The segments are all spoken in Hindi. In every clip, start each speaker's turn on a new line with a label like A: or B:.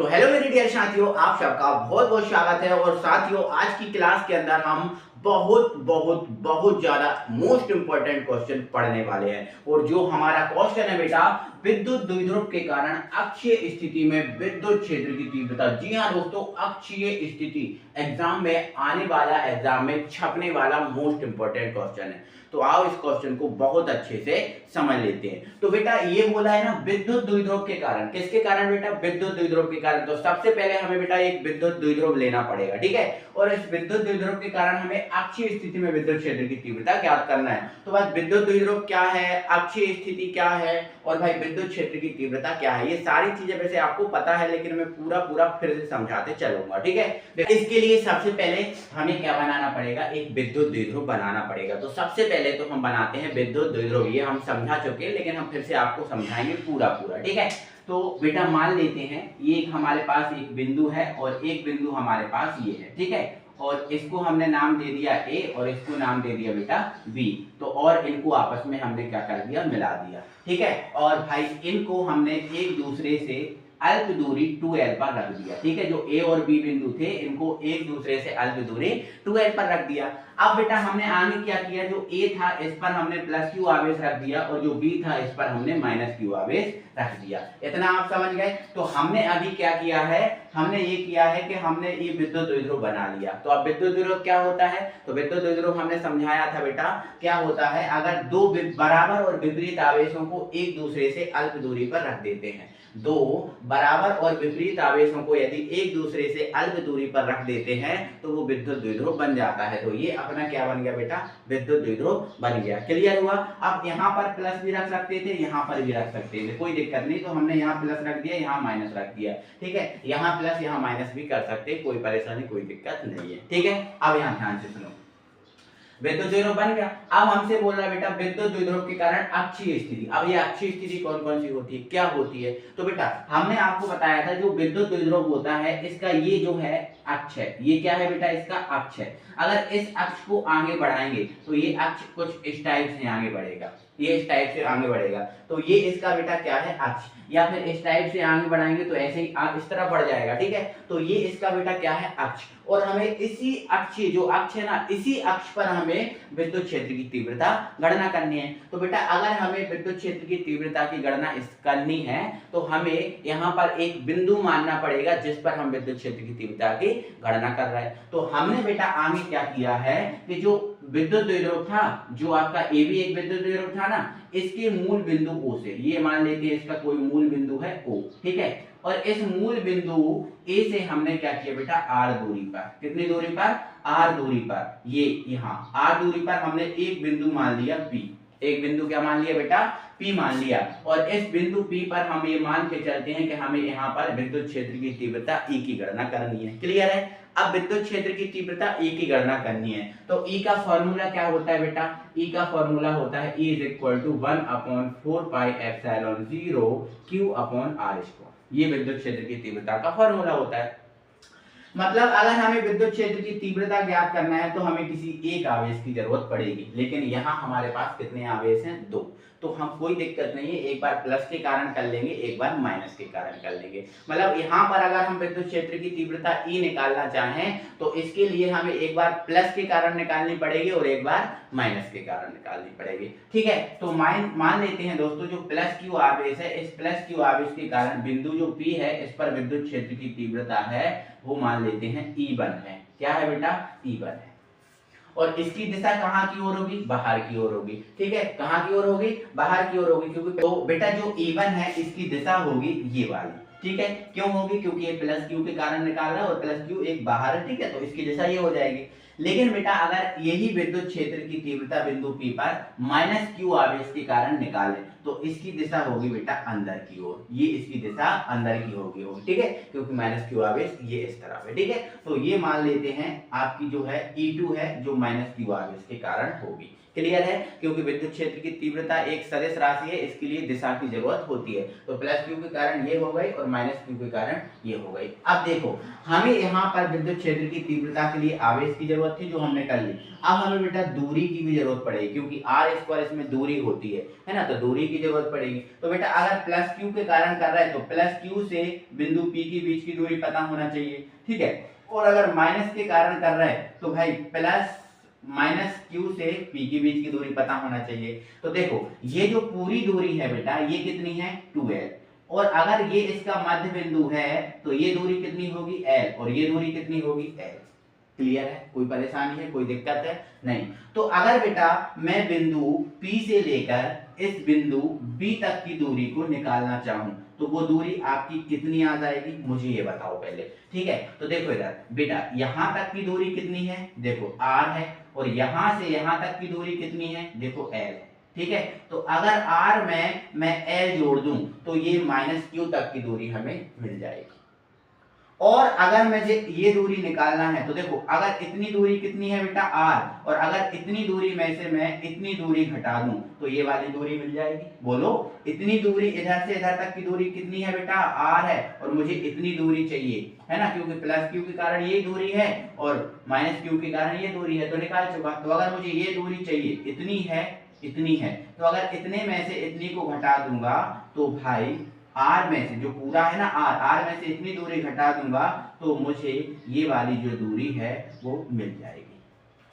A: तो हेलो मेरे डियर साथियों, आप सबका बहुत बहुत स्वागत है। और साथियों, आज की क्लास के अंदर हम बहुत बहुत बहुत ज्यादा मोस्ट इंपॉर्टेंट क्वेश्चन पढ़ने वाले हैं। और जो हमारा क्वेश्चन है बेटा, विद्युत द्विध्रुव के कारण अक्षीय स्थिति में विद्युत क्षेत्र की तीव्रता। जी हाँ दोस्तों, अक्षीय स्थिति एग्जाम में आने वाला, एग्जाम में छपने वाला मोस्ट इंपॉर्टेंट क्वेश्चन है। तो आओ इस क्वेश्चन को बहुत अच्छे से समझ लेते हैं। तो बेटा ये बोला है ना, विद्युत द्विध्रुव के कारण। किसके कारण बेटा? विद्युत द्विध्रुव के कारण। तो सबसे पहले हमें बेटा एक विद्युत द्विध्रुव लेना पड़ेगा, ठीक है। और इस विद्युत द्विध्रुव के कारण हमें अक्षीय स्थिति में विद्युत क्षेत्र की तीव्रता ज्ञात करना है। तो बस विद्युत द्विध्रुव क्या है, अक्षीय स्थिति क्या है, और भाई विद्युत क्षेत्र की तीव्रता क्या है, ये सारी चीजें वैसे आपको पता है, लेकिन मैं पूरा पूरा फिर से समझाते चलूंगा, ठीक है। इसके लिए सबसे पहले हमें क्या बनाना पड़ेगा? एक विद्युत द्विध्रुव बनाना पड़ेगा। तो सबसे पहले तो हम बनाते हैं विद्युत द्विध्रुव। ये हम समझा चुके हैं, लेकिन हम फिर से आपको समझाएंगे पूरा पूरा, ठीक है। तो बेटा मान लेते हैं ये एक हमारे पास एक बिंदु है और एक बिंदु हमारे पास ये है, ठीक है। और इसको हमने नाम दे दिया ए और इसको नाम दे दिया बेटा बी। तो और इनको आपस में हमने क्या कर दिया? मिला दिया, ठीक है। और भाई इनको हमने एक दूसरे से अल्प दूरी 2l पर रख दिया, ठीक है। जो ए और बी बिंदु थे, इनको एक दूसरे से अल्प दूरी 2l पर रख दिया। अब बेटा हमने आगे क्या किया? जो ए था इस पर हमने प्लस क्यू आवेश रख दिया और जो बी था इस पर हमने माइनस क्यू आवेश रख दिया। इतना आप समझ गए? तो हमने अभी क्या किया है? हमने ये किया है कि हमने ये विद्युत द्विध्रुव बना लिया। तो अब विद्युत द्विध्रुव क्या होता है? तो विद्युत द्विध्रुव हमने समझाया था बेटा, क्या होता है? अगर दो बराबर और विपरीत आवेशों को एक दूसरे से अल्प दूरी पर रख देते हैं, दो बराबर और विपरीत आवेशों को यदि एक दूसरे से अल्प दूरी पर रख देते हैं तो वो विद्युत द्विध्रुव बन जाता है। तो ये अपना क्या बन गया बेटा? विद्युत द्विध्रुव बन गया। क्लियर हुआ? अब यहाँ पर प्लस भी रख सकते थे, यहाँ पर भी रख सकते थे, कोई दिक्कत नहीं। तो हमने यहाँ प्लस रख दिया, यहाँ माइनस रख दिया, ठीक है। यहाँ प्लस यहाँ माइनस भी कर सकते, कोई परेशानी कोई दिक्कत नहीं है, ठीक है। अब यहाँ ध्यान से सुनो, विद्युत द्विध्रुव बन गया। अब हमसे बोल रहा है बेटा विद्युत द्विध्रुव के कारण अक्षीय स्थिति। अब ये अक्षीय स्थिति कौन कौन सी होती है, क्या होती है? तो बेटा हमने आपको बताया था जो विद्युत द्विध्रुव होता है इसका ये जो है अक्ष है, ये क्या है बेटा? इसका अक्ष है। अगर इस अक्ष को आगे बढ़ाएंगे तो ये अक्ष कुछ इस टाइप से आगे बढ़ेगा, ये इस टाइप से आगे बढ़ेगा। तो ये इसका बेटा क्या है? अक्ष। या फिर इस टाइप से आगे बढ़ाएंगे तो ऐसे ही इस तरह बढ़ जाएगा, ठीक है। तो ये इसका बेटा क्या है? अक्ष। और हमें इसी अक्ष, जो अक्ष है ना, इसी अक्ष पर हमें विद्युत क्षेत्र की तीव्रता गणना करनी है। तो बेटा अगर हमें विद्युत क्षेत्र की तीव्रता की गणना करनी है तो हमें यहाँ पर एक बिंदु मानना पड़ेगा जिस पर हम विद्युत क्षेत्र की तीव्रता की गणना कर रहे हैं। तो हमने बेटा आगे क्या किया है कि जो विद्युत द्विध्रुव था, जो आपका ए भी एक विद्युत द्विध्रुव था ना, इसके मूल बिंदु O से, ये मान लेते हैं इसका कोई मूल बिंदु है O, ठीक है। और इस मूल बिंदु A से हमने क्या किया बेटा? R दूरी पर। कितनी दूरी पर? R दूरी पर। ये यहाँ R दूरी पर हमने एक बिंदु मान लिया P। एक बिंदु क्या मान लिया बेटा? P मान लिया। और इस बिंदु P पर हम ये मान के चलते हैं कि हमें यहाँ पर विद्युत क्षेत्र की तीव्रता E की गणना करनी है। क्लियर है? अब विद्युत क्षेत्र की तीव्रता E की गणना करनी है। तो E का फॉर्मूला क्या होता है बेटा? E का फॉर्मूला होता है E = 1/4πε0 Q/r²। ये विद्युत क्षेत्र की तीव्रता का फॉर्मूला होता है। मतलब अगर हमें विद्युत क्षेत्र की तीव्रता ज्ञात करना है तो हमें किसी एक आवेश की जरूरत पड़ेगी, लेकिन यहाँ हमारे पास कितने आवेश हैं? दो। तो हम कोई दिक्कत नहीं है, एक बार प्लस के कारण कर लेंगे, एक बार माइनस के कारण कर लेंगे। मतलब यहाँ पर अगर हम विद्युत क्षेत्र की तीव्रता E निकालना चाहें तो इसके लिए हमें एक बार प्लस के कारण निकालनी पड़ेगी और एक बार माइनस के कारण निकालनी पड़ेगी, ठीक है। तो मान लेते हैं दोस्तों, जो प्लस क्यू आवेश है, इस प्लस क्यू आवेश के कारण बिंदु जो P है इस पर विद्युत क्षेत्र की तीव्रता है वो मान लेते हैं E1 है। क्या है बेटा? E1 है। और इसकी दिशा कहाँ की ओर होगी? बाहर की ओर होगी, ठीक है। कहाँ की ओर होगी? बाहर की ओर होगी। क्योंकि तो बेटा जो E1 है इसकी दिशा होगी ये वाली, ठीक है। क्यों होगी? क्योंकि ये प्लस क्यू के कारण निकाल रहा है और प्लस क्यू एक बाहर है, ठीक है। तो इसकी दिशा ये हो जाएगी। लेकिन बेटा अगर यही विद्युत क्षेत्र की तीव्रता बिंदु P पर माइनस क्यू आवेश के कारण निकालें तो इसकी दिशा होगी बेटा अंदर की ओर। ये इसकी दिशा अंदर की होगी, ठीक है, क्योंकि माइनस क्यू आवेश ये इस तरफ है, ठीक है। तो ये मान लेते हैं आपकी जो है E2 है जो माइनस क्यू आवेश के कारण होगी। क्लियर है, क्योंकि विद्युत क्षेत्र की तीव्रता एक सदिश राशि है, इसके लिए दिशा की जरूरत होती है। तो प्लस क्यू के कारण ये हो गई और माइनस क्यू के कारण ये हो गई। अब देखो हमें यहाँ पर विद्युत क्षेत्र की तीव्रता के लिए आवेश की जरूरत थी, जो हमने कर ली। अब हमें बेटा दूरी की भी जरूरत पड़ेगी, क्योंकि आर स्क्वायर इसमें दूरी होती है ना, तो दूरी की जरूरत पड़ेगी। तो बेटा अगर प्लस क्यू के कारण कर रहा है तो प्लस क्यू से बिंदु पी के बीच की दूरी पता होना चाहिए, ठीक है। और अगर माइनस के कारण कर रहा है तो भाई प्लस माइनस क्यू से पी के बीच की दूरी पता होना चाहिए। तो देखो ये जो पूरी दूरी है बेटा ये कितनी है 2l, और अगर ये इसका मध्य बिंदु है तो ये दूरी कितनी होगी l, और ये दूरी कितनी होगी l। क्लियर है, कोई परेशानी है, कोई दिक्कत है नहीं। तो अगर बेटा मैं बिंदु P से लेकर इस बिंदु B तक की दूरी को निकालना चाहूं तो वो दूरी आपकी कितनी आ जाएगी, मुझे ये बताओ पहले, ठीक है। तो देखो इधर बेटा यहां तक की दूरी कितनी है, देखो r है, और यहां से यहां तक की दूरी कितनी है, देखो l है, ठीक है। तो अगर r में मैं l जोड़ दूं तो ये माइनस क्यू तक की दूरी हमें मिल जाएगी। और अगर मुझे ये दूरी निकालना है तो देखो अगर इतनी दूरी कितनी है बेटा r, और अगर इतनी दूरी में से मैं इतनी दूरी घटा दूं तो ये वाली दूरी मिल जाएगी। बोलो इतनी दूरी इधर से इधर तक की दूरी कितनी है बेटा r है, और मुझे इतनी दूरी चाहिए है ना, क्योंकि प्लस क्यू के कारण ये दूरी है और माइनस क्यू के कारण ये दूरी है, तो निकाल चुका। तो अगर मुझे ये दूरी चाहिए इतनी है, तो अगर इतने में से इतनी को घटा दूंगा तो भाई r में से जो पूरा है ना r में से इतनी दूरी घटा दूंगा तो मुझे ये वाली जो दूरी है वो मिल जाएगी।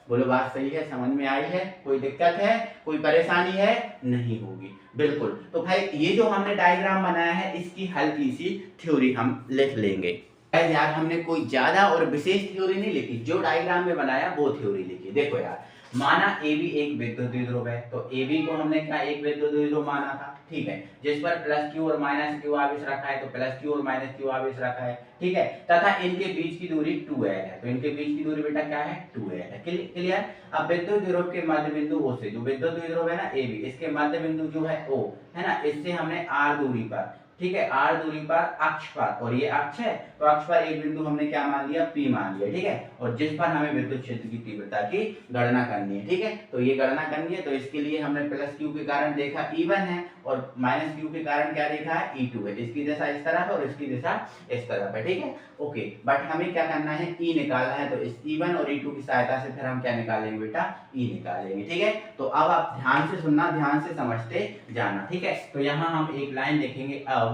A: बोलो बात सही है, समझ में आई है, कोई दिक्कत है, कोई परेशानी है, नहीं होगी, बिल्कुल। तो भाई ये जो हमने डायग्राम बनाया है इसकी हल्की सी थ्योरी हम लिख लेंगे। यार हमने कोई ज्यादा और विशेष थ्योरी नहीं लिखी, जो डायग्राम में बनाया वो थ्योरी लिखी। देखो यार माना AB एक विद्युत द्विध्रुव है, तो AB को हमने क्या एक विद्युत द्विध्रुव माना था, ठीक है, जिस पर प्लस क्यू और माइनस क्यू आवेश रखा है, तो प्लस क्यू और माइनस क्यू आवेश रखा है, ठीक है, तथा इनके बीच की दूरी 2l है। तो इनके बीच की दूरी बेटा क्या है 2l है। क्लियर। अब विद्युत द्विध्रुव के मध्य बिंदु O से, जो विद्युत द्विध्रुव है ना AB, इसके मध्य बिंदु जो है O है ना, इससे हमने r दूरी पर, ठीक है, r दूरी पर अक्ष पर, और ये अक्ष है तो अक्ष पर एक बिंदु हमने क्या मान लिया P मान लिया, ठीक है, और जिस पर हमें विद्युत क्षेत्र की तीव्रता की गणना करनी है, ठीक है। तो ये गणना करनी है, तो इसके लिए हमने प्लस क्यू के कारण देखा E1 है और माइनस क्यू के कारण क्या देखा है E2 है। इसकी दिशा इस तरफ है और इसकी दिशा इस तरफ है, ठीक है, ओके। बट हमें क्या करना है E निकालना है, तो इस E1 और E2 की सहायता से फिर हम क्या निकालेंगे बेटा E निकालेंगे, ठीक है। तो अब आप ध्यान से सुनना, ध्यान से समझते जाना, ठीक है। तो यहाँ हम एक लाइन लिखेंगे, अब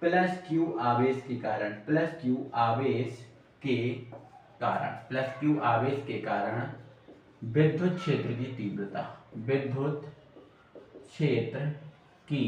A: प्लस क्यू आवेश के कारण, प्लस क्यू आवेश के कारण, प्लस क्यू आवेश के कारण विद्युत क्षेत्र की तीव्रता, विद्युत क्षेत्र की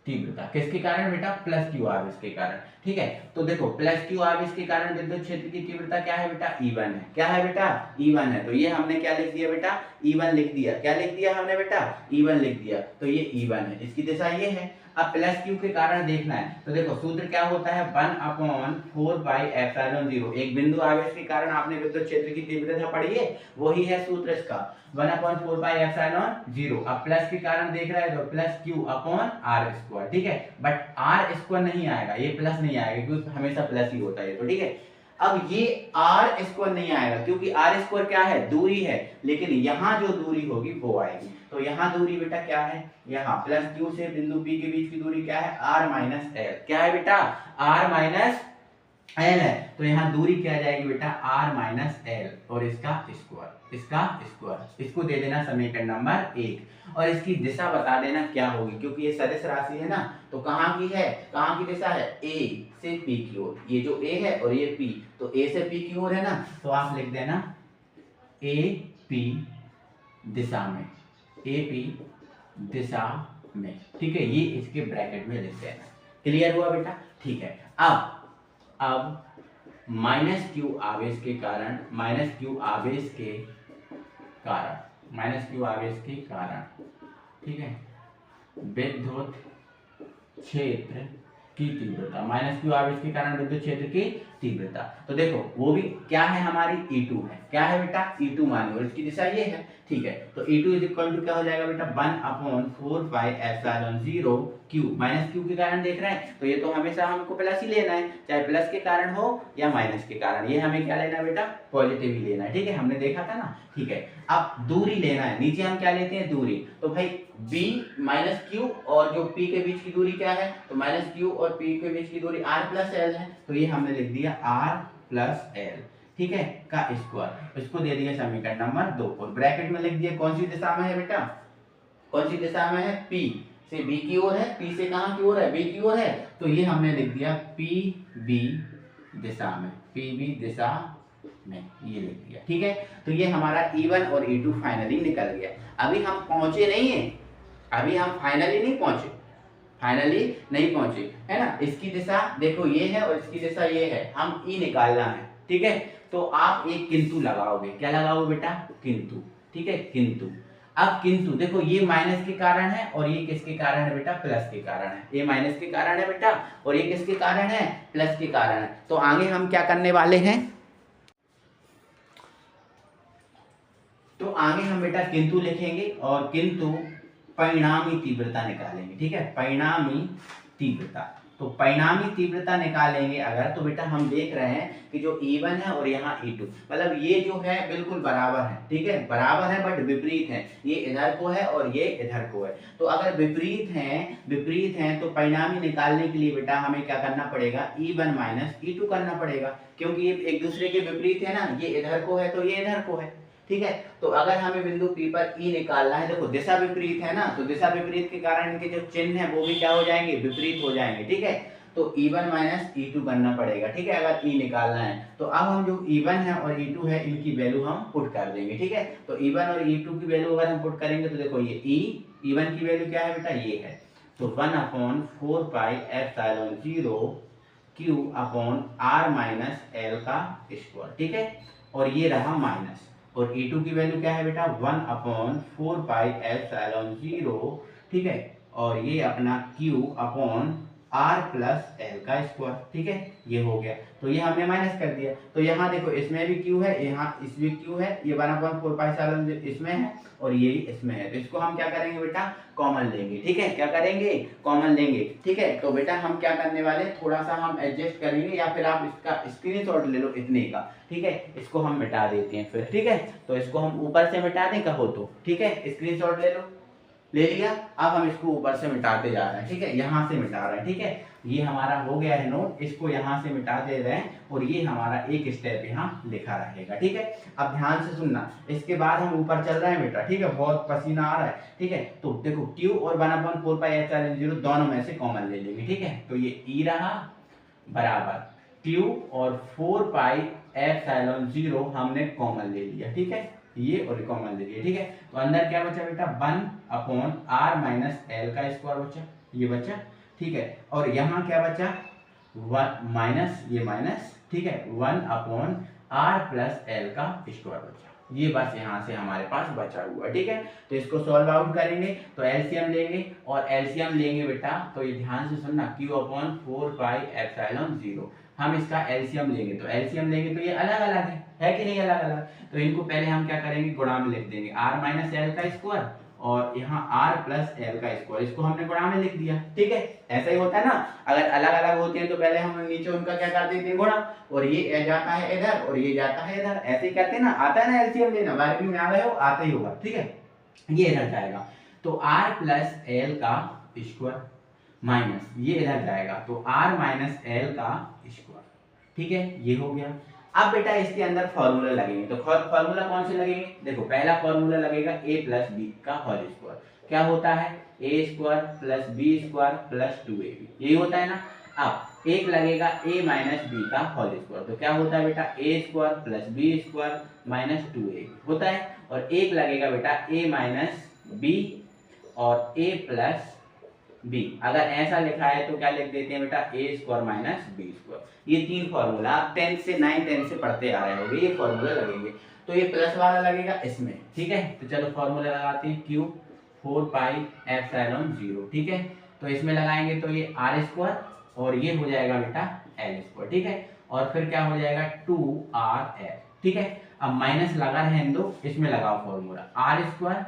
A: तीव्रता किसके कारण बेटा प्लस क्यू आवेश के कारण, ठीक है। तो देखो प्लस क्यू आवेश के कारण विद्युत क्षेत्र की तीव्रता क्या है बेटा E1 है, क्या है बेटा E1 है। तो ये हमने क्या लिख दिया बेटा E1 लिख दिया, क्या लिख दिया हमने बेटा E1 लिख दिया, तो ये E1 है, इसकी दिशा ये है। अब प्लस क्यू के कारण देखना है, तो देखो सूत्र क्या होता है 1/4πε0। एक बिंदु आवेश के कारण आपने विद्युत क्षेत्र की तीव्रता पढ़ी है, वही है सूत्र इसका 1/4πε0। अब प्लस के कारण देख रहा है तो plus q upon r square, ठीक है, बट आर स्क्वायर नहीं आएगा, ये प्लस नहीं आएगा क्योंकि हमेशा प्लस ही होता है, तो ठीक है। अब ये आर स्क्वायर नहीं आएगा क्योंकि आर स्क्वायर क्या है दूरी है, लेकिन यहाँ जो दूरी होगी वो आएगी। तो यहाँ दूरी बेटा क्या है, यहाँ प्लस क्यू से बिंदु P के बीच की दूरी क्या है r माइनस एल, क्या है बेटा r माइनस एल है। तो यहाँ दूरी क्या आ जाएगी बेटा r माइनस एल और इसका स्क्वायर, इसको दे देना समीकरण नंबर 1 और इसकी दिशा बता देना क्या होगी, क्योंकि ये सदिश राशि है ना, तो कहाँ की है, कहाँ की दिशा है a से p की ओर। ये जो a है और ये p, तो a से p की ओर है ना, तो आप लिख देना a p दिशा में, ठीक है, ये इसके ब्रैकेट में लिख देना। क्लियर हुआ बेटा, ठीक है। अब माइनस क्यू आवेश के कारण, ठीक है, विद्युत क्षेत्र की तीव्रता, माइनस क्यू आवेश के कारण विद्युत क्षेत्र की तीव्रता, तो देखो वो भी क्या है हमारी E2 है, क्या है बेटा E2 मानी, और इसकी दिशा ये है, ठीक है। तो E2 इज इक्वल टू क्या हो जाएगा बेटा 1/4πε0 क्यू, माइनस क्यू के कारण देख रहे हैं तो ये तो हमेशा हमको प्लस ही लेना है, चाहे प्लस के कारण हो या माइनस के कारण, ये हमें क्या लेना है बेटा, पॉजिटिव ही लेना है। ठीक है, हमने देखा था ना। ठीक है, अब दूरी लेना है, नीचे हम क्या लेते हैं, दूरी। तो भाई b माइनस क्यू और जो p के बीच की दूरी क्या है, तो माइनस क्यू और p के बीच की दूरी r प्लस एल है, तो ये हमने लिख दिया r प्लस एल, ठीक है, का स्क्वायर। इसको दे दिया समीकरण नंबर 2 और ब्रैकेट में लिख दिया कौन सी दिशा में है बेटा, कौन सी दिशा में है, p से b की ओर है, p से कहां की ओर है, b की ओर है, तो ये हमने लिख दिया pb दिशा में, pb दिशा में, ये लिख दिया। ठीक है, तो ये हमारा E1 और E2 फाइनली निकल गया। अभी हम पहुंचे नहीं है, अभी हम फाइनली नहीं पहुंचे, फाइनली नहीं पहुंचे, है ना। इसकी दिशा देखो ये है और इसकी दिशा ये है, हम ई निकालना है। ठीक है, तो आप एक किंतु लगाओगे, क्या लगाओगे बेटा, किंतु। ठीक है, किंतु। अब किंतु देखो ये माइनस के कारण है और ये किसके कारण है बेटा, प्लस के कारण है। ये माइनस के कारण है बेटा और ये किसके कारण है, प्लस के कारण है। तो आगे हम क्या करने वाले हैं, तो आगे हम बेटा किंतु लिखेंगे और किंतु परिणामी तीव्रता निकालेंगे। ठीक है, परिणामी तीव्रता, तो परिणामी तीव्रता निकालेंगे अगर, तो बेटा हम देख रहे हैं कि जो E1 है और यहाँ E2, मतलब ये जो है बिल्कुल बराबर है। ठीक है, बराबर है बट विपरीत है, ये इधर को है और ये इधर को है। तो अगर विपरीत हैं तो परिणामी निकालने के लिए बेटा हमें क्या करना पड़ेगा, E1 माइनस E2 करना पड़ेगा, क्योंकि ये एक दूसरे के विपरीत है ना, ये इधर को है तो ये इधर को है। ठीक है, तो अगर हमें बिंदु P पर E निकालना है, देखो दिशा विपरीत है ना, तो दिशा विपरीत के कारण इनके जो चिन्ह है वो भी क्या हो जाएंगे, विपरीत हो जाएंगे। ठीक है, तो E1 माइनस E2 करना पड़ेगा। ठीक है, अगर E निकालना है तो अब हम जो E1 है और E2 है इनकी वैल्यू हम पुट कर देंगे। ठीक है, तो E1 और E2 की वैल्यू अगर हम पुट करेंगे तो देखो ये E1 की वैल्यू क्या है बेटा, ये है, तो 1/4 pi epsilon 0 Q upon R minus L का स्क्वायर। ठीक है, और ये रहा माइनस, और E2 की वैल्यू क्या है बेटा, 1/4 पाई एप्सिलॉन 0, ठीक है, और ये अपना Q upon R plus L का स्क्वायर। ठीक है, ये हो गया, तो ये हमने माइनस कर दिया। तो यहाँ देखो इसमें भी Q है, यहाँ इसमें Q है, ये 1/4 पाई एप्सिलॉन इसमें है और ये इसमें है, तो इसको हम क्या करेंगे बेटा, कॉमन लेंगे। ठीक है, क्या करेंगे, कॉमन लेंगे। ठीक है, तो बेटा हम क्या करने वाले, थोड़ा सा हम एडजस्ट करेंगे या फिर आप इसका स्क्रीनशॉट ले लो इतने का। ठीक है, इसको हम मिटा देते हैं फिर। ठीक है, तो इसको हम ऊपर से मिटा दें कहो तो। ठीक है, स्क्रीनशॉट ले लो, ले लिया। अब हम इसको ऊपर से मिटाते जा रहे हैं। ठीक है, यहाँ से मिटा रहे हैं। ठीक है, ये हमारा हो गया है नोट, इसको यहाँ से मिटा दे रहे हैं और ये हमारा एक स्टेप यहाँ लिखा रहेगा। ठीक है, अब ध्यान से सुनना, इसके बाद हम ऊपर चल रहे हैं बेटा। ठीक है, बहुत पसीना आ रहा है। ठीक है, तो देखो Q और 1/4 पाई एप्सिलॉन 0 दोनों में से कॉमन ले लेंगे। ठीक है, तो ये E रहा बराबर Q और 4 पाई एप्सिलॉन 0 हमने कॉमन ले लिया। ठीक है, ये और कॉमन ले लिया। ठीक है, तो अंदर क्या बचा बेटा, 1/R माइनस L का स्क्वायर बचा, ये बचा। ठीक है, और यहाँ क्या बचा, 1 माइनस ये माइनस, ठीक है, 1/R प्लस L का स्क्वायर बचा। ये बस यहाँ से हमारे पास बचा हुआ। ठीक है, तो इसको सॉल्व आउट करेंगे तो एलसीएम लेंगे, और एलसीएम लेंगे बेटा तो ये ध्यान से सुनना, Q/4 पाई एप्सिलॉन 0, हम इसका एलसीएम लेंगे, तो एलसीएम लेंगे तो ये अलग अलग है कि नहीं, अलग अलग। तो इनको पहले हम क्या करेंगे, गुणा में लिख देंगे, R माइनस L का स्क्वायर और यहाँ R प्लस L का स्क्वायर, इसको हमने गुणा में लिख दिया। ठीक है, ऐसा ही होता है ना, अगर अलग अलग होते हैं तो पहले हम नीचे उनका क्या कर देते हैं, गुणा, और ये जाता है इधर और ये जाता है इधर, ऐसे ही करते हैं ना। आता है ना एलसीएम लेना, बारहवीं में आ गए हो, आता ही होगा। ठीक है, ये इधर जाएगा तो R प्लस L का स्क्वायर माइनस ये इधर जाएगा तो R माइनस L का स्क्वायर। ठीक है, ये हो गया। अब बेटा इसके अंदर फॉर्मूला लगेंगे, तो फॉर्मूला कौन से लगेंगे, देखो पहला फॉर्मूला लगेगा a प्लस बी का होल स्क्वायर। क्या होता है, a square plus b square plus 2ab, यही होता है ना। अब एक लगेगा a माइनस बी का होल स्क्वायर, तो क्या होता है बेटा, a square plus b square minus 2ab होता है, और एक लगेगा बेटा a माइनस बी और a प्लस बी। अगर ऐसा लिखा है तो क्या लिख देते हैं बेटा, a square minus b square. ये तीन फॉर्मूला आप 10 से 9 से पढ़ते आ रहे होंगे, ये फॉर्मूला लगेंगे। तो ये प्लस वाला लगेगा इसमें। ठीक है, तो चलो फॉर्मूला लगाते हैं, Q 4 पाई एप्सिलॉन 0। ठीक है, तो इसमें लगाएंगे तो ये R स्क्वायर और ये हो जाएगा बेटा L स्क्वायर। ठीक है, और फिर क्या हो जाएगा 2RL। ठीक है, अब माइनस लगा रहे हैं दो, इसमें लगाओ formula, R square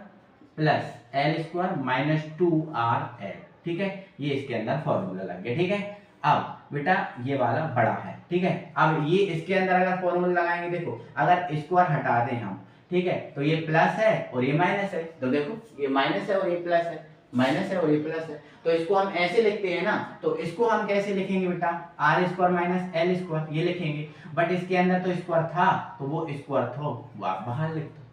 A: plus L square minus 2RL। ठीक है, ये इसके अंदर फॉर्मूला लग गया। ठीक है, अब बेटा ये वाला बड़ा है। ठीक है, अब ये इसके अंदर अगर फॉर्मूला लगाएंगे, देखो अगर स्क्वायर हटा दें हम, ठीक है, तो ये प्लस है और ये माइनस है, तो देखो ये माइनस है और ये प्लस है, माइनस है और ये प्लस है, तो इसको हम ऐसे लिखते हैं ना, तो इसको हम कैसे लिखेंगे बेटा, r square minus l square, ये लिखेंगे। बट इसके अंदर तो स्क्वायर था, तो वो स्क्वायर था, वो आप बाहर लिख दो।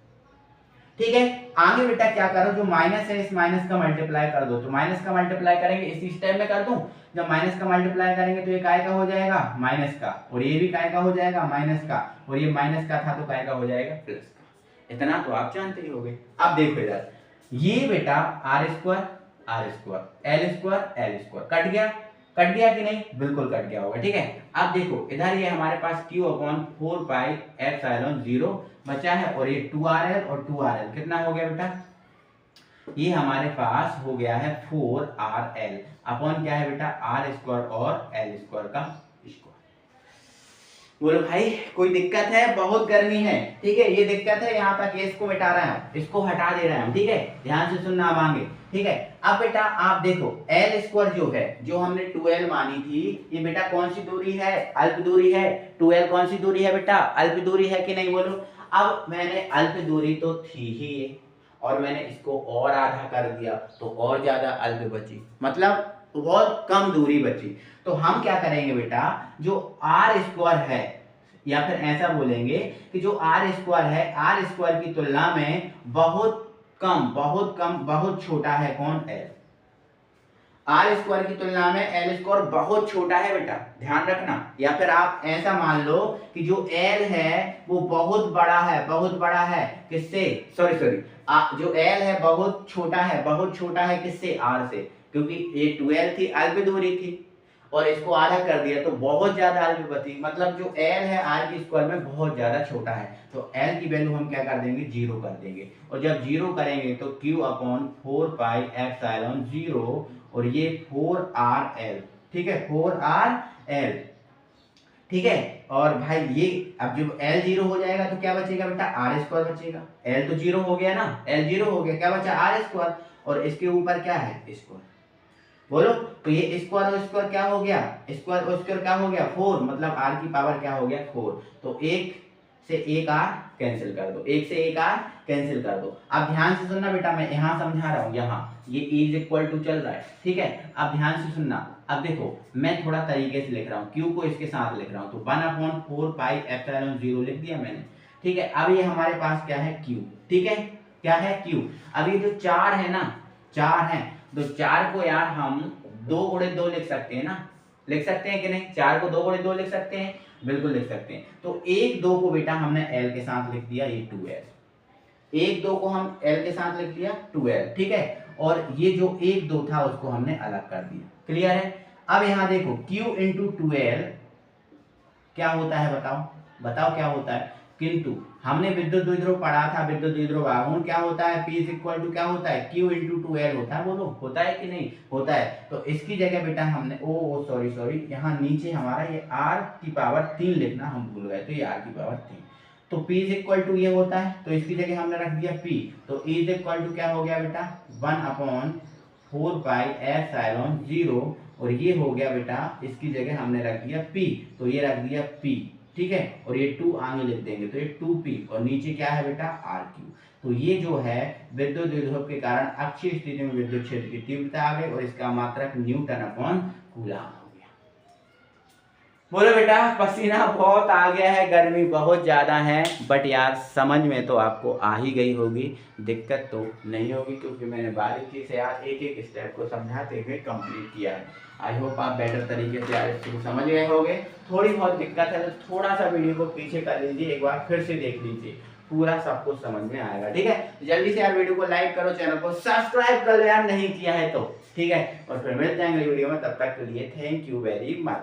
A: ठीक है, आगे बेटा क्या करो, जो माइनस है इस माइनस का मल्टीप्लाई कर दो, तो माइनस का मल्टीप्लाई करेंगे इसी स्टेप में कर दूं, जब माइनस का मल्टीप्लाई करेंगे तो ये काय का हो जाएगा, माइनस का, और ये भी काय का हो जाएगा, माइनस का, और ये माइनस का था तो काय का हो जाएगा, प्लस का। इतना तो आप जानते ही होंगे। अब देखो इधर, ये बेटा आर स्क्वायर एल स्क्वायर कट गया, कट गया कि नहीं, बिल्कुल कट गया होगा। ठीक है, अब देखो इधर ये हमारे पास q अपॉन 4 पाई एप्सिलॉन 0 बचा है, और ये 2rl और 2rl कितना हो गया बेटा, ये हमारे पास हो गया है 4rl अपॉन क्या है बेटा, आर स्क्वायर और एल स्क्वायर का स्क्वायर। बोलो भाई कोई दिक्कत है, बहुत गर्मी है। ठीक है, ये दिक्कत है यहाँ तक, ये इसको मिटा रहे हैं, इसको हटा दे रहे हैं। ठीक है, ध्यान से सुनना मांगे। ठीक है, अब बेटा आप देखो एल स्क्वायर जो है, जो हमने 2l मानी थी, ये बेटा कौन सी दूरी है, अल्प दूरी है। 2l कौन सी दूरी है बेटा, अल्प दूरी है कि नहीं, बोलो। अब मैंने अल्प दूरी तो थी ही ये, और मैंने इसको और आधा कर दिया तो और ज्यादा अल्प बची, मतलब बहुत कम दूरी बची। तो हम क्या करेंगे बेटा, जो आर स्क्वायर है, या फिर ऐसा बोलेंगे कि जो आर स्क्वायर है, आर स्क्वायर की तुलना में बहुत कम बहुत छोटा है कौन, एल। आर स्क्वायर की तुलना में एल स्क्वायर बहुत छोटा है बेटा, ध्यान रखना। या फिर आप ऐसा मान लो कि जो एल है वो बहुत बड़ा है किससे, जो एल है बहुत छोटा है किससे, आर से, क्योंकि ये 12 थी, अल्प दूरी थी, और इसको आधा कर दिया तो बहुत ज्यादा अल्प बची, मतलब जो एल है आर की स्क्वायर में बहुत ज्यादा छोटा है, तो एल की वैल्यू हम क्या कर देंगे, 0 कर देंगे। और जब 0 करेंगे तो q अपॉन 4 पाई एप्सिलॉन 0, और ये 4rl। ठीक है, 4rl। ठीक है, और भाई ये अब जब l 0 हो जाएगा तो क्या बचेगा बेटा, आर स्क्वायर बचेगा। l तो 0 हो गया ना, l 0 हो गया, क्या बचा, आर स्क्वायर, और इसके ऊपर क्या है, स्क्वायर। बोलो, तो ये स्क्वायर और स्क्वायर क्या हो गया, स्क्वायर और स्क्वायर क्या हो गया, 4, मतलब r की पावर क्या हो गया, 4। तो एक से एक r कैंसिल कर दो, एक से एक r कैंसिल कर दो। अब ध्यान से सुनना बेटा, मैं यहाँ समझा रहा हूँ, यहाँ ये इज इक्वल टू चल रहा है। ठीक है, अब ध्यान से सुनना। अब देखो मैं थोड़ा तरीके से लिख रहा हूँ, q को इसके साथ लिख रहा हूँ, तो 1/4 पाई एप्सिलॉन 0 लिख दिया मैंने। ठीक है, अब ये हमारे पास क्या है, q। ठीक है, क्या है, q। अब ये जो 4 है ना, 4 है, तो 4 को यार हम 2 गुणे 2 लिख सकते हैं ना, लिख सकते हैं कि नहीं, 4 को 2 गुणे 2 लिख सकते हैं, बिल्कुल लिख सकते हैं। तो 1 2 को बेटा हमने l के साथ लिख दिया, ये 2l। 1 2 को हम l के साथ लिख दिया 2l। ठीक है, और ये जो 1 2 था उसको हमने अलग कर दिया। क्लियर है। अब यहाँ देखो q इंटू 2l क्या होता है, बताओ क्या होता है, किंतु हमने विद्युत द्विध्रुव पढ़ा था, विद्युत द्विध्रुव आघूर्ण क्या होता है, P इक्वल टू क्या होता है, Q इंटू 2L होता है। बोलो होता है कि नहीं होता है। तो इसकी जगह बेटा हमने सॉरी यहाँ नीचे हमारा ये r की पावर 3 लिखना हम भूल गए, तो ये r की पावर 3, तो P इक्वल टू ये होता है, तो इसकी जगह हमने रख दिया P। तो E इक्वल टू क्या हो गया बेटा, 1/4 पाई एप्सिलॉन 0, और ये हो गया बेटा, इसकी जगह हमने रख दिया P, तो ये रख दिया P। ठीक है, और ये 2 आगे लिख देंगे, तो ये 2p, और नीचे क्या है बेटा, rq। तो ये जो है विद्युत द्विध्रुव के कारण अक्षीय स्थिति में विद्युत क्षेत्र की तीव्रता आ गई, और इसका मात्रक न्यूटन अपॉन कूलम हो गया। बोलो बेटा, पसीना बहुत आ गया है, गर्मी बहुत ज्यादा है, बट यार समझ में तो आपको आ ही गई होगी, दिक्कत तो नहीं होगी, क्योंकि मैंने बारीकी से यार एक एक स्टेप को समझाते हुए कंप्लीट किया है। आई होप आप बेटर तरीके से यार इसको समझ गए होंगे। थोड़ी बहुत दिक्कत है तो थोड़ा सा वीडियो को पीछे कर लीजिए, एक बार फिर से देख लीजिए, पूरा सब कुछ समझ में आएगा। ठीक है, जल्दी से यार वीडियो को लाइक करो, चैनल को सब्सक्राइब कर लो यार नहीं किया है तो। ठीक है, और फिर मिल जाएंगे वीडियो में, तब तक के लिए थैंक यू वेरी मच।